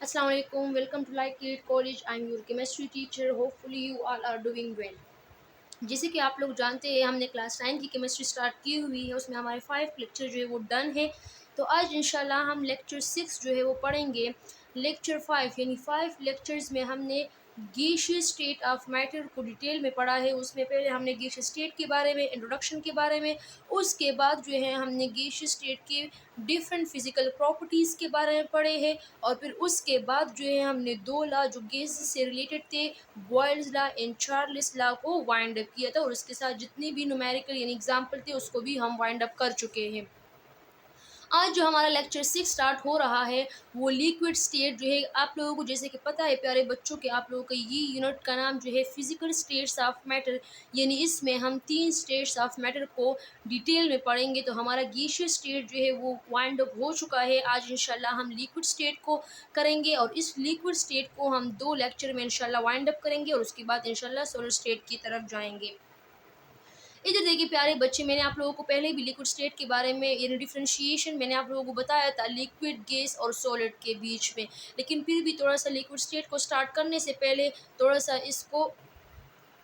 Assalamu alaikum. Welcome to Like It College. I'm your chemistry teacher. Hopefully you all are doing well. जैसे कि आप लोग जानते हैं हमने क्लास 9 की केमिस्ट्री स्टार्ट की हुई है। उसमें हमारे 5 लेक्चर जो है वो डन है। तो आज इंशाल्लाह हम लेक्चर 6 जो है वो पढ़ेंगे। लेक्चर 5 यानी 5 लेक्चर्स में हमने गैसियस स्टेट ऑफ मैटर को डिटेल में पढ़ा है। उसमें पहले हमने गैसियस स्टेट के बारे में, इंट्रोडक्शन के बारे में, उसके बाद जो है हमने गैसियस स्टेट के डिफरेंट फिजिकल प्रॉपर्टीज़ के बारे में पढ़े हैं। और फिर उसके बाद जो है हमने 2 लॉ जो गैस से रिलेटेड थे, Boyle's law and Charles law को वाइंड अप किया था। और उसके साथ जितनी भी न्यूमेरिकल यानी एग्जाम्पल थे उसको भी हम वाइंड अप कर चुके हैं। आज जो हमारा लेक्चर 6 स्टार्ट हो रहा है वो लिक्विड स्टेट जो है। आप लोगों को जैसे कि पता है प्यारे बच्चों के, आप लोगों का ये यूनिट का नाम जो है फिजिकल स्टेट्स ऑफ मैटर, यानी इसमें हम 3 स्टेट्स ऑफ मैटर को डिटेल में पढ़ेंगे। तो हमारा गैसियस स्टेट जो है वो वाइंड अप हो चुका है। आज इंशाल्लाह हम लिक्विड स्टेट को करेंगे और इस लिक्विड स्टेट को हम 2 लेक्चर में इंशाल्लाह वाइंड अप करेंगे और उसके बाद इंशाल्लाह सॉलिड स्टेट की तरफ जाएंगे। इधर देखिए प्यारे बच्चे, मैंने आप लोगों को पहले भी लिक्विड स्टेट के बारे में यानी डिफरेंशिएशन मैंने आप लोगों को बताया था लिक्विड, गैस और सॉलिड के बीच में। लेकिन फिर भी थोड़ा सा लिक्विड स्टेट को स्टार्ट करने से पहले थोड़ा सा इसको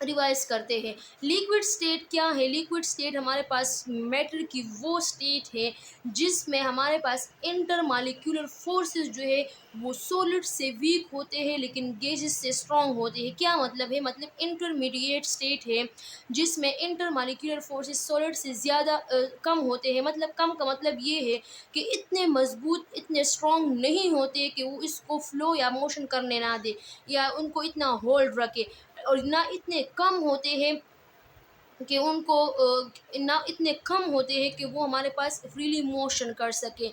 रिवाइज करते हैं। लिक्विड स्टेट क्या है? लिक्विड स्टेट हमारे पास मैटर की वो स्टेट है जिसमें हमारे पास इंटर मालिक्यूलर फोर्सेस जो है वो सॉलिड से वीक होते हैं लेकिन गैसेस से स्ट्रांग होते हैं। क्या मतलब है? मतलब इंटरमीडिएट स्टेट है जिसमें इंटर मालिक्यूलर फोर्सेस सॉलिड से ज़्यादा कम होते हैं। मतलब कम का मतलब ये है कि इतने मजबूत, इतने स्ट्रांग नहीं होते कि वो इसको फ्लो या मोशन करने ना दे या उनको इतना होल्ड रखे, और ना इतने कम होते हैं कि उनको ना इतने कम होते हैं कि वो हमारे पास फ्रीली मोशन कर सकें।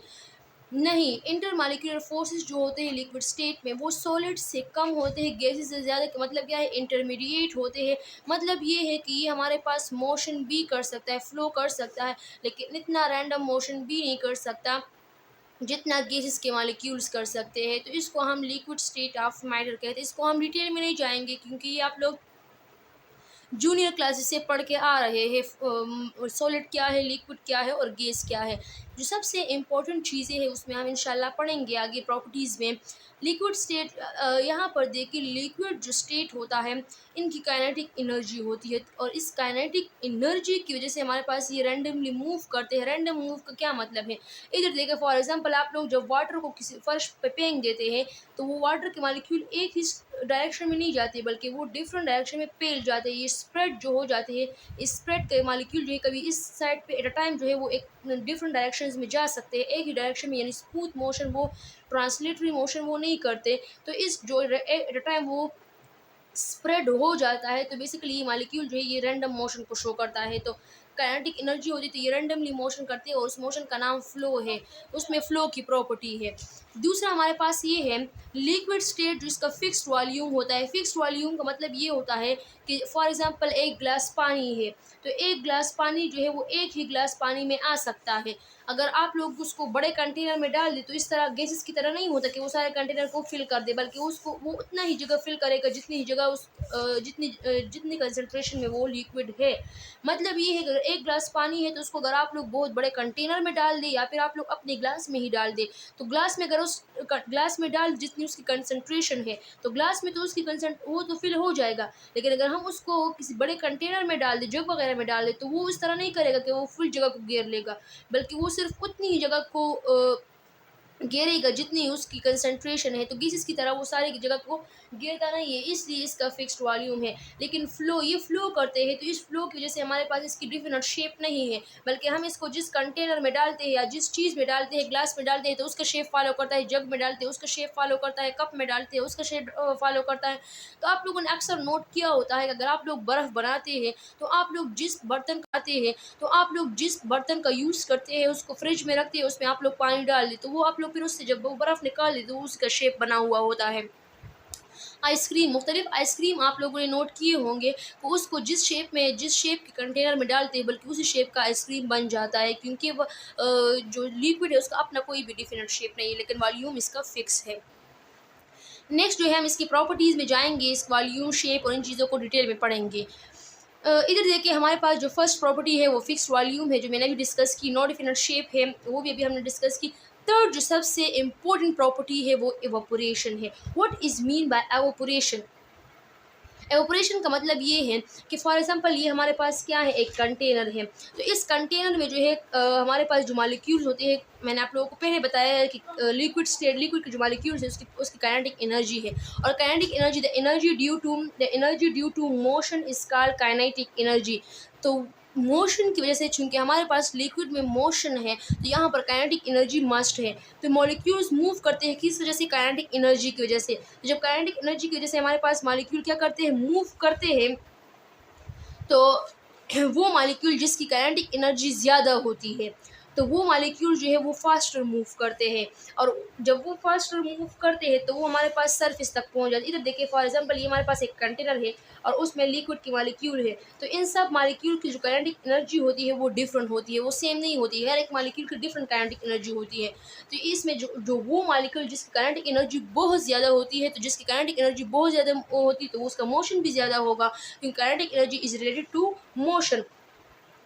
नहीं, इंटरमॉलिक्यूलर फोर्सेस जो होते हैं लिक्विड स्टेट में वो सॉलिड से कम होते हैं, गैसेस से ज़्यादा। का मतलब क्या है? इंटरमीडिएट होते हैं। मतलब ये है कि ये हमारे पास मोशन भी कर सकता है, फ्लो कर सकता है, लेकिन इतना रैंडम मोशन भी नहीं कर सकता जितना गैसेस के मॉलिक्यूल्स कर सकते हैं। तो इसको हम लिक्विड स्टेट ऑफ मैटर कहते हैं। इसको हम डिटेल में नहीं जाएंगे क्योंकि ये आप लोग जूनियर क्लासेस से पढ़ के आ रहे हैं। सॉलिड क्या है, लिक्विड क्या है और गैस क्या है। जो सबसे इम्पोर्टेंट चीज़ें हैं उसमें हम इंशाल्लाह पढ़ेंगे आगे प्रॉपर्टीज़ में। लिक्विड स्टेट, यहाँ पर देखिए लिक्विड जो स्टेट होता है इनकी काइनेटिक एनर्जी होती है और इस काइनेटिक एनर्जी की वजह से हमारे पास ये रैंडमली मूव करते हैं। रैंडम मूव का क्या मतलब है? इधर देखिए फॉर एग्जांपल आप लोग जब वाटर को किसी फर्श पे फेंक देते हैं तो वो वाटर के मॉलिक्यूल एक ही डायरेक्शन में नहीं जाते बल्कि वो डिफरेंट डायरेक्शन में फैल जाते हैं। ये स्प्रेड जो हो जाते हैं, स्प्रेड के मॉलिक्यूल जो है कभी इस साइड पे एट अ टाइम जो है वो एक डिफरेंट डायरेक्शंस में जा सकते हैं एक ही डायरेक्शन में, यानी स्मूथ मोशन, वो ट्रांसलेटरी मोशन वो नहीं करते। तो इस जो एट अ टाइम वो स्प्रेड हो जाता है तो बेसिकली ये मॉलिक्यूल जो है ये रैंडम मोशन को शो करता है। तो काइनेटिक एनर्जी होती है तो ये रैंडमली मोशन करते हैं और उस मोशन का नाम फ्लो है, उसमें फ्लो की प्रॉपर्टी है। दूसरा हमारे पास ये है लिक्विड स्टेट जो इसका फिक्स्ड वॉल्यूम होता है। फिक्स्ड वॉल्यूम का मतलब ये होता है कि फॉर एग्जांपल एक गिलास पानी है तो एक गिलास पानी जो है वो एक ही गिलास पानी में आ सकता है। अगर आप लोग उसको बड़े कंटेनर में डाल दे तो इस तरह गैसेस की तरह नहीं होता कि वो सारे कंटेनर को फिल कर दे, बल्कि उसको वो उतना ही जगह फिल करेगा जितनी ही जगह जितनी कंसंट्रेशन में वो लिक्विड है। मतलब ये है कि अगर एक ग्लास पानी है तो उसको अगर आप लोग बहुत बड़े कंटेनर में डाल दे या फिर आप लोग अपने ग्लास में ही डाल दे तो ग्लास में अगर उस ग्लास में डाल जितनी उसकी कंसंट्रेशन है तो ग्लास में तो उसकी कंसंट वो तो फिल हो जाएगा। लेकिन अगर हम उसको किसी बड़े कंटेनर में डाल दें, जग वगैरह में डाल दें, तो वो इस तरह नहीं करेगा कि वो फुल जगह को घेर लेगा, बल्कि वो सिर्फ उतनी ही जगह को घेरेगा जितनी उसकी कंसंट्रेशन है। तो गैसेस की तरह वो सारी की जगह को घेरता नहीं है, इसलिए इसका फिक्स्ड वॉल्यूम है। लेकिन फ्लो, ये फ्लो करते हैं तो इस फ्लो की वजह से हमारे पास इसकी डिफिनेट शेप नहीं है, बल्कि हम इसको जिस कंटेनर में डालते हैं या जिस चीज़ में डालते हैं, ग्लास में डालते हैं तो उसका शेप फॉलो करता है, जग में डालते हैं उसका शेप फॉलो करता है, कप में डालते हैं उसका शेप फॉलो करता है। तो आप लोगों ने अक्सर नोट किया होता है कि अगर आप लोग बर्फ़ बनाते हैं तो आप लोग जिस बर्तन खाते हैं तो आप लोग जिस बर्तन का यूज़ करते हैं उसको फ्रिज में रखते हैं, उसमें आप लोग पानी डाल दें तो वो आप लोग फिर उससे जब वो बर्फ़ निकाल देते तो उसका शेप बना हुआ होता है। आइसक्रीम, मुख्तलिफ आइसक्रीम आप लोगों ने नोट किए होंगे तो उसको जिस शेप में, जिस शेप के कंटेनर में डालते हैं बल्कि उसी शेप का आइसक्रीम बन जाता है, क्योंकि वो जो लिक्विड है उसका अपना कोई भी डिफिनेट शेप नहीं है लेकिन वॉल्यूम इसका फिक्स है। नेक्स्ट जो है हम इसकी प्रॉपर्टीज़ में जाएंगे, इस वॉल्यूम, शेप और इन चीज़ों को डिटेल में पढ़ेंगे। इधर देखिए हमारे पास जो फर्स्ट प्रॉपर्टी है वो फिक्स्ड वॉल्यूम है जो मैंने भी डिस्कस की। नो डिफिनेट शेप है वो भी अभी हमने डिस्कस की। थर्ड जो सबसे इम्पोर्टेंट प्रॉपर्टी है वो एवापोरेशन है। What is mean by evaporation? Evaporation का मतलब ये है कि फॉर एग्जांपल ये हमारे पास क्या है, एक कंटेनर है। तो इस कंटेनर में जो है हमारे पास जो मॉलिक्यूल्स होते हैं, मैंने आप लोगों को पहले बताया है कि लिक्विड के जो मॉलिक्यूल्स है उसकी उसकी काइनेटिक एनर्जी है। और kinetic energy, the energy due to motion is called kinetic energy. तो मोशन की वजह से, चूंकि हमारे पास लिक्विड में मोशन है, तो यहाँ पर काइनेटिक एनर्जी मस्ट है। तो मॉलिक्यूल्स मूव करते हैं किस वजह से? काइनेटिक एनर्जी की वजह से। जब काइनेटिक एनर्जी की वजह से हमारे पास मॉलिक्यूल क्या करते हैं, मूव करते हैं, तो वो मॉलिक्यूल जिसकी काइनेटिक एनर्जी ज़्यादा होती है, तो वो मॉलिक्यूल जो है वो फास्टर मूव करते हैं। और जब वो फास्टर मूव करते हैं तो वो हमारे पास सरफेस तक पहुंच जाते हैं। इधर देखिए, फॉर एग्जांपल ये हमारे पास एक कंटेनर है और उसमें लिक्विड की मॉलिक्यूल है। तो इन सब मॉलिक्यूल की जो काइनेटिक एनर्जी होती है वो डिफरेंट होती है, वो सेम नहीं होती है। हर एक मॉलिक्यूल की डिफरेंट काइनेटिक एनर्जी होती है। तो इसमें जो जो वो मॉलिक्यूल जिसकी काइनेटिक एनर्जी बहुत ज़्यादा होती है, तो जिसकी काइनेटिक एनर्जी बहुत ज़्यादा होती है तो उसका मोशन भी ज़्यादा होगा, क्योंकि kinetic energy is related to motion.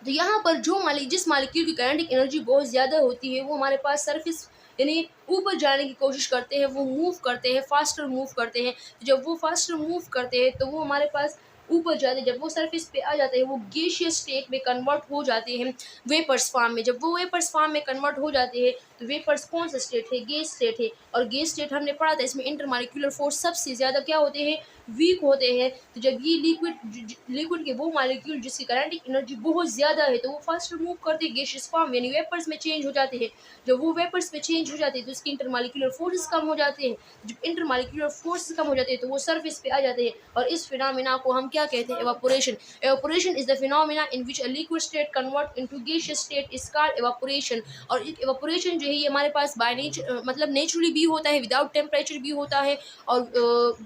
तो यहाँ पर जिस मॉलिक्यूल की काइनेटिक एनर्जी बहुत ज़्यादा होती है वो हमारे पास सरफेस यानी ऊपर जाने की कोशिश करते हैं, वो मूव करते हैं, फास्टर मूव करते हैं। तो जब वो फास्टर मूव करते हैं तो वो हमारे पास ऊपर जाते हैं। जब वो सरफेस पे आ जाते हैं वो गैसियस स्टेट में कन्वर्ट हो जाते हैं वेपर्स फॉर्म में। जब वो वेपर्स फॉर्म में कन्वर्ट हो जाते हैं तो वेपर्स कौन सा स्टेट है? गैस स्टेट है। और गैस स्टेट हमने पढ़ा था, इसमें इंटरमॉलिक्यूलर फोर्स सबसे ज़्यादा क्या होते हैं? वीक होते हैं। तो जब ये लिक्विड के वो मॉलिक्यूल जिसकी काइनेटिक एनर्जी बहुत ज़्यादा है तो वो फास्टर मूव करते हैं गैसियस फॉर्म यानी वेपर्स में चेंज हो जाते हैं। जब वो वेपर्स में चेंज हो जाते हैं तो उसकी इंटरमॉलिक्यूलर फोर्सेस कम हो जाते हैं। जब इंटरमॉलिक्यूलर फोर्सेस कम हो जाते हैं तो वो सरफेस पे आ जाते हैं। और इस फिनोमेना को हम क्या कहते हैं? Evaporation. Evaporation is the phenomena in which a liquid state convert into gaseous state is called evaporation. और एवापोरेशन जो है ये हमारे पास बाय नेचर मतलब नेचुरली भी होता है, विदाउट टेम्परेचर भी होता है, और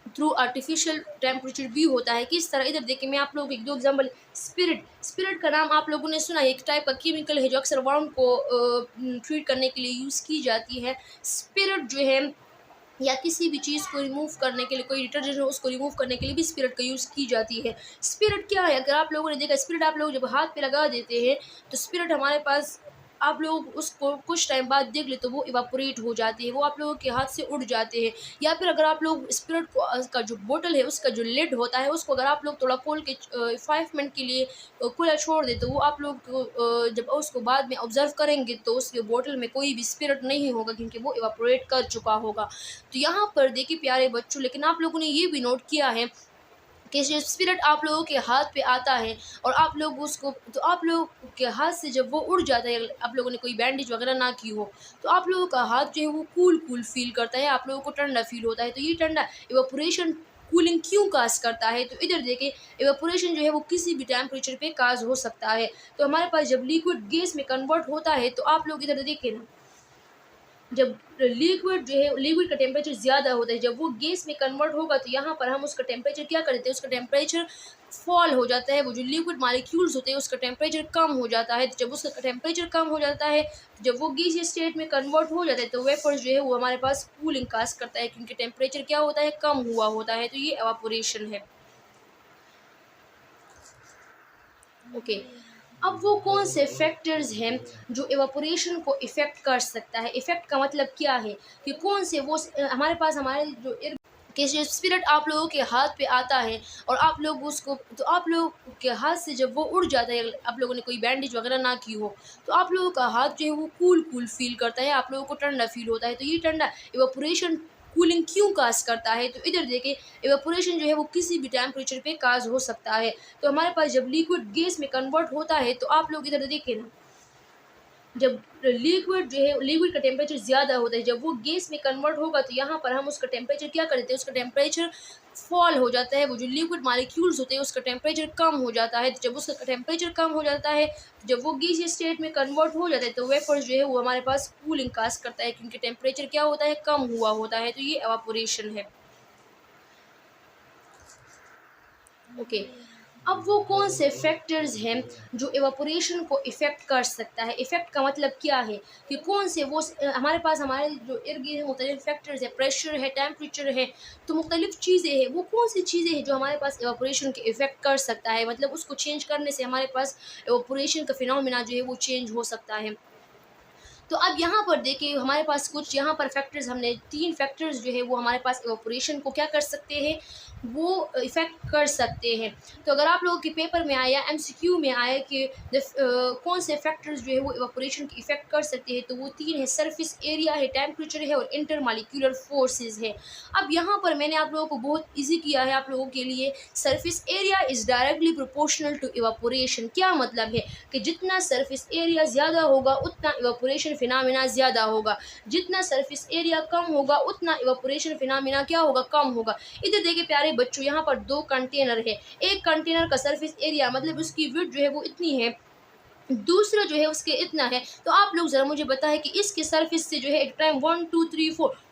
थ्रू आर्टिफिशियल टेम्परेचर भी होता है। किस तरह? इधर देखिए, मैं आप लोगों को एक दो एग्जांपल। स्पिरिट का नाम आप लोगों ने सुना है, एक टाइप का केमिकल है जो अक्सर वाउंड को ट्रीट करने के लिए यूज़ की जाती है। स्पिरिट जो है, या किसी भी चीज़ को रिमूव करने के लिए, कोई डिटर्जेंट हो उसको रिमूव करने के लिए भी स्पिरिट का यूज़ की जाती है। स्पिरिट क्या है? अगर आप लोगों ने देखा, स्पिरिट आप लोग जब हाथ पे लगा देते हैं तो स्पिरिट हमारे पास, आप लोग उसको कुछ टाइम बाद देख ले तो वो इवापोरेट हो जाती है, वो आप लोगों के हाथ से उड़ जाते हैं। या फिर अगर आप लोग स्पिरिट को का जो बोतल है उसका जो लिड होता है उसको अगर आप लोग थोड़ा खोल के 5 मिनट के लिए खुला छोड़ दे तो वो आप लोग जब उसको बाद में ऑब्जर्व करेंगे तो उसके बोतल में कोई भी स्पिरिट नहीं होगा, क्योंकि वो इवापोरेट कर चुका होगा। तो यहाँ पर देखिए प्यारे बच्चों, लेकिन आप लोगों ने ये भी नोट किया है कि जब स्पिरिट आप लोगों के हाथ पे आता है और आप लोग उसको, तो आप लोग के हाथ से जब वो उड़ जाता है, आप लोगों ने कोई बैंडेज वगैरह ना की हो, तो आप लोगों का हाथ जो है वो कूल कूल फील करता है, आप लोगों को ठंडा फील होता है। तो ये ठंडा इवापोरेशन कूलिंग क्यों काज करता है? तो इधर देखिए, इवापोरेशन जो है वो किसी भी टेम्परेचर पे काज हो सकता है। तो हमारे पास जब लिक्विड गैस में कन्वर्ट होता है तो आप लोग इधर देखिए ना, जब लिक्विड जो है, लिक्विड का टेम्परेचर ज़्यादा होता है, जब वो गैस में कन्वर्ट होगा तो यहाँ पर हम उसका टेम्परेचर क्या कर देते हैं? उसका टेम्परेचर फॉल हो जाता है। वो जो लिक्विड मॉलिक्यूल्स होते हैं उसका टेम्परेचर कम हो जाता है। तो जब उसका टेम्परेचर कम हो जाता है, जब वो गैसीय स्टेट में कन्वर्ट हो जाता है तो वेपर्स जो है वो हमारे पास कूलिंग काज करता है, क्योंकि टेम्परेचर क्या होता है? कम हुआ होता है। तो ये एवापोरेशन है। ओके। अब वो कौन से फैक्टर्स हैं जो इवापोरेशन को इफ़ेक्ट कर सकता है? इफ़ेक्ट का मतलब क्या है कि कौन से वो हमारे पास हमारे जो कि जो स्पिरिट आप लोगों के हाथ पे आता है और आप लोग उसको, तो आप लोग के हाथ से जब वो उड़ जाता है, आप लोगों ने कोई बैंडेज वगैरह ना की हो, तो आप लोगों का हाथ जो है वो कूल कूल फील करता है, आप लोगों को ठंडा फील होता है। तो ये ठंडा इवापोरेशन कूलिंग क्यों काज करता है? तो इधर देखिए, इवापोरेशन जो है वो किसी भी टेम्परेचर पे काज हो सकता है। तो हमारे पास जब लिक्विड गैस में कन्वर्ट होता है तो आप लोग इधर देखिए ना, जब लिक्विड जो है, लिक्विड का टेम्परेचर ज़्यादा होता है, जब वो गैस में कन्वर्ट होगा तो यहाँ पर हम उसका टेम्परेचर क्या कर देते हैं? उसका टेम्परेचर फॉल हो जाता है। वो जो लिक्विड मॉलिक्यूल्स होते हैं उसका टेम्परेचर कम हो जाता है। तो जब उसका टेम्परेचर कम हो जाता है, जब वो गैसीय स्टेट में कन्वर्ट हो जाता है तो वेपर्स जो है वो हमारे पास कूलिंग काज करता है, क्योंकि टेम्परेचर क्या होता है? कम हुआ होता है। तो ये एवापोरेशन है। ओके। अब वो कौन से फैक्टर्स हैं जो इवापोरेशन को इफ़ेक्ट कर सकता है? इफ़ेक्ट का मतलब क्या है कि कौन से वो हमारे पास हमारे जो इर्द गिर्द मुख्तलिफ फैक्टर्स है, प्रेशर है, टेम्परेचर है, तो मुख्तलिफ चीज़ें हैं। वो कौन सी चीज़ें हैं जो हमारे पास इवापोरेशन के इफ़ेक्ट कर सकता है? मतलब उसको चेंज करने से हमारे पास इवापोरेशन का फिनोमेना जो है वो चेंज हो सकता है। तो अब यहाँ पर देखिए हमारे पास कुछ यहाँ पर फैक्टर्स, हमने 3 फैक्टर्स जो है वो हमारे पास इवेपोरेशन को क्या कर सकते हैं, वो इफ़ेक्ट कर सकते हैं। तो अगर आप लोगों के पेपर में आया, एमसीक्यू में आया कि कौन से फैक्टर्स जो है वो इवेपोरेशन की इफ़ेक्ट कर सकते हैं, तो वो 3 है, सरफेस एरिया है, टेम्परेचर है और इंटरमॉलिक्यूलर फोर्सेस है। अब यहाँ पर मैंने आप लोगों को बहुत ईज़ी किया है आप लोगों के लिए, surface area is directly proportional to evaporation. क्या मतलब है कि जितना सरफेस एरिया ज़्यादा होगा उतना इवेपोरेशन फिनोमेना ज़्यादा होगा, जितना सरफेस एरिया कम होगा उतना इवेपोरेशन फिनोमेना क्या होगा, कम होगा। इधर देखिए प्यारे बच्चों, यहाँ पर 2 कंटेनर है, एक कंटेनर का सरफेस एरिया मतलब उसकी विड्थ जो है वो इतनी है, दूसरा जो है उसके इतना है। तो आप लोग ज़रा मुझे बताएं कि इसके सरफेस से जो है एक टाइम 1 2 3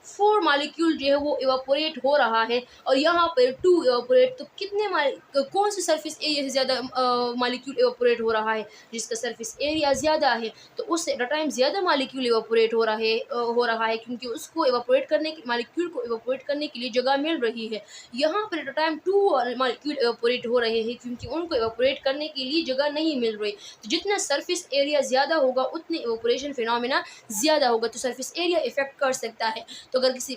4 मॉलिक्यूल जो है वो इवापोरेट हो रहा है और यहाँ पर 2 इवापोरेट, तो कौन से सरफेस एरिया से ज़्यादा मॉलिक्यूल इवापोरेट हो रहा है, जिसका सरफेस एरिया ज़्यादा है तो उससे एट अ टाइम ज़्यादा मॉलिक्यूल इवापोरेट हो रहा है क्योंकि उसको इवापोरेट करने की मॉलिक्यूल को इवापोरेट करने के लिए जगह मिल रही है। यहाँ पर at a time 2 molecule evaporate हो रहे हैं क्योंकि उनको इवापोरेट करने के लिए जगह नहीं मिल रही। तो जितना सरफेस एरिया ज़्यादा होगा उतने इवेपोरेशन फिनोमेना ज़्यादा होगा, तो सरफेस एरिया इफेक्ट कर सकता है। तो अगर किसी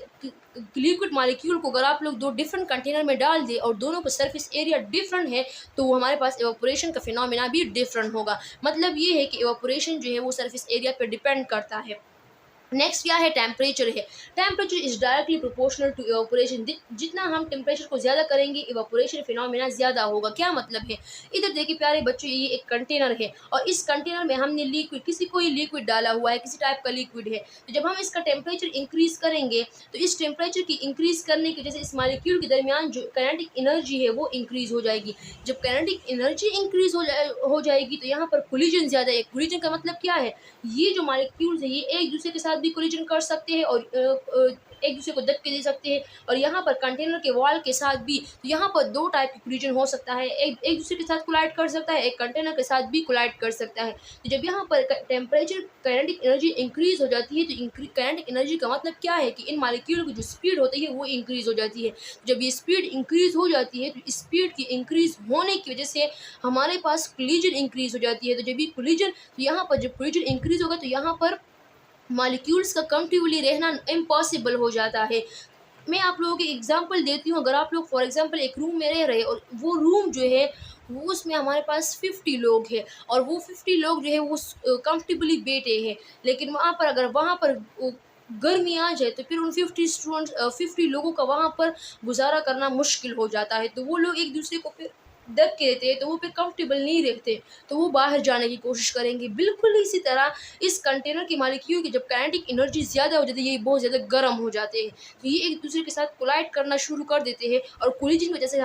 लिक्विड मॉलिक्यूल को अगर आप लोग 2 डिफरेंट कंटेनर में डाल दें और दोनों का सरफेस एरिया डिफरेंट है तो वो हमारे पास इवेपोरेशन का फिनोमेना भी डिफरेंट होगा। मतलब ये है कि इवेपोरेशन जो है वो सरफेस एरिया पर डिपेंड करता है। नेक्स्ट क्या है, टेम्परेचर है। Temperature is directly proportional to evaporation. जितना हम टेम्परेचर को ज़्यादा करेंगे इवेपोरेशन फिनोमेना ज़्यादा होगा। क्या मतलब है, इधर देखिए प्यारे बच्चों, ये एक कंटेनर है और इस कंटेनर में हमने लिक्विड, कोई लिक्विड डाला हुआ है, किसी टाइप का लिक्विड है। तो जब हम इसका टेम्परेचर इंक्रीज़ करेंगे तो इस टेम्परेचर की इंक्रीज़ करने की वजह से इस मॉलिक्यूल के दरमियान जो काइनेटिक एनर्जी है वो इंक्रीज़ हो जाएगी। जब काइनेटिक एनर्जी इंक्रीज़ हो जाएगी तो यहाँ पर कोलिजन ज़्यादा है। कोलिजन का मतलब क्या है, ये जो मॉलिक्यूल्स है ये एक दूसरे के साथ भी कोलिजन कर सकते हैं और एक दूसरे को धक्के दे सकते हैं, और यहाँ पर कंटेनर के वॉल के साथ भी। तो यहाँ पर 2 टाइप की कोलिजन हो सकता है, एक दूसरे के साथ कोलाइड कर सकता है, एक कंटेनर के साथ भी कोलाइड कर सकता है। तो जब यहाँ पर टेम्परेचर काइनेटिक एनर्जी इंक्रीज हो जाती है तो काइनेटिक एनर्जी का मतलब क्या है कि इन मॉलिक्यूल की जो स्पीड होती है वो इंक्रीज हो जाती है। जब ये स्पीड इंक्रीज हो जाती है तो स्पीड की इंक्रीज होने की वजह से हमारे पास कोलिजन इंक्रीज हो जाती है। तो जब ये कोलिजन, तो यहाँ पर जब कोलिजन इंक्रीज होगा तो यहाँ पर मॉलिक्यूल्स का कंटिन्यूली रहना इम्पॉसिबल हो जाता है। मैं आप लोगों को एग्जांपल देती हूँ। अगर आप लोग फॉर एग्जांपल एक रूम में रह रहे हैं और वो रूम जो है वो उसमें हमारे पास 50 लोग हैं और वो 50 लोग जो है वो कंफर्टेबली बैठे हैं, लेकिन वहाँ पर गर्मी आ जाए तो फिर उन 50 लोगों का वहाँ पर गुजारा करना मुश्किल हो जाता है। तो वो लोग एक दूसरे को फिर दब के रहते हैं, तो वो फिर कंफर्टेबल नहीं रहते, तो वो बाहर जाने की कोशिश करेंगे। बिल्कुल इसी तरह इस कंटेनर की मालिक्यूल की जब काइनेटिक एनर्जी ज़्यादा हो जाती है, ये बहुत ज़्यादा गर्म हो जाते हैं, तो ये एक दूसरे के साथ कोलाइड करना शुरू कर देते हैं और कोलिजन की वजह से